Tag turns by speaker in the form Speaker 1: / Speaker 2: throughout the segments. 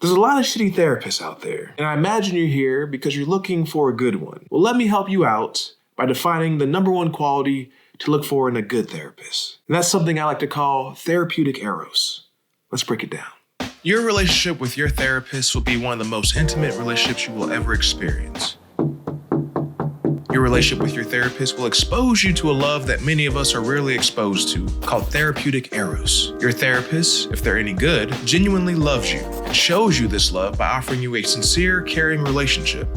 Speaker 1: There's a lot of shitty therapists out there, and I imagine you're here because you're looking for a good one. Well, let me help you out by defining the number one quality to look for in a good therapist. And that's something I like to call Therapeutic Eros. Let's break it down. Your relationship with your therapist will be one of the most intimate relationships you will ever experience. Your relationship with your therapist will expose you to a love that many of us are rarely exposed to, called Therapeutic Eros. Your therapist, if they're any good, genuinely loves you and shows you this love by offering you a sincere, caring relationship.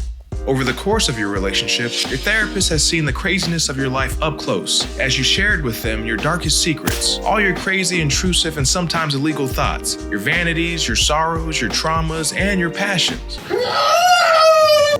Speaker 1: Over the course of your relationship, your therapist has seen the craziness of your life up close as you shared with them your darkest secrets, all your crazy, intrusive, and sometimes illegal thoughts, your vanities, your sorrows, your traumas, and your passions.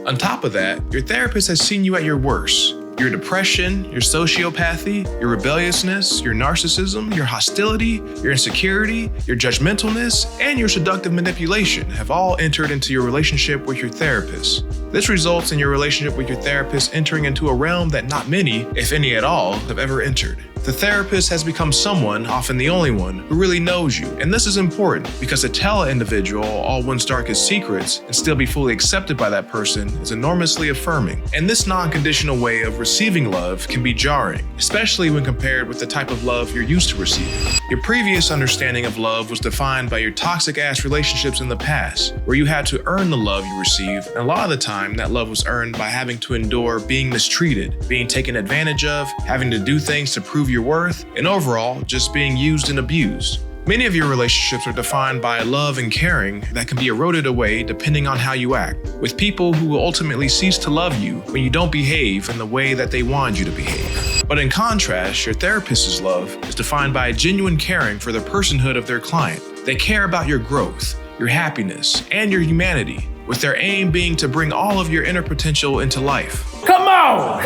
Speaker 1: On top of that, your therapist has seen you at your worst. Your depression, your sociopathy, your rebelliousness, your narcissism, your hostility, your insecurity, your judgmentalness, and your seductive manipulation have all entered into your relationship with your therapist. This results in your relationship with your therapist entering into a realm that not many, if any at all, have ever entered. The therapist has become someone, often the only one, who really knows you. And this is important because to tell an individual all one's darkest secrets and still be fully accepted by that person is enormously affirming. And this non-conditional way of receiving love can be jarring, especially when compared with the type of love you're used to receiving. Your previous understanding of love was defined by your toxic-ass relationships in the past, where you had to earn the love you received, and a lot of the time that love was earned by having to endure being mistreated, being taken advantage of, having to do things to prove your worth, and overall, just being used and abused. Many of your relationships are defined by love and caring that can be eroded away depending on how you act, with people who will ultimately cease to love you when you don't behave in the way that they want you to behave. But in contrast, your therapist's love is defined by a genuine caring for the personhood of their client. They care about your growth, your happiness, and your humanity, with their aim being to bring all of your inner potential into life.
Speaker 2: Come on!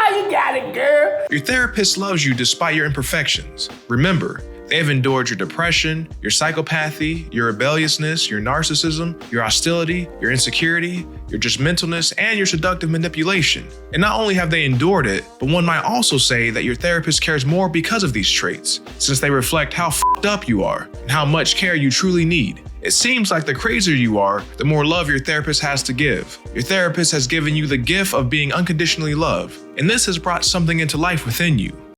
Speaker 2: You got it, girl!
Speaker 1: Your therapist loves you despite your imperfections. Remember, they have endured your depression, your psychopathy, your rebelliousness, your narcissism, your hostility, your insecurity, your judgmentalness, and your seductive manipulation. And not only have they endured it, but one might also say that your therapist cares more because of these traits, since they reflect how f***ed up you are and how much care you truly need. It seems like the crazier you are, the more love your therapist has to give. Your therapist has given you the gift of being unconditionally loved, and this has brought something into life within you.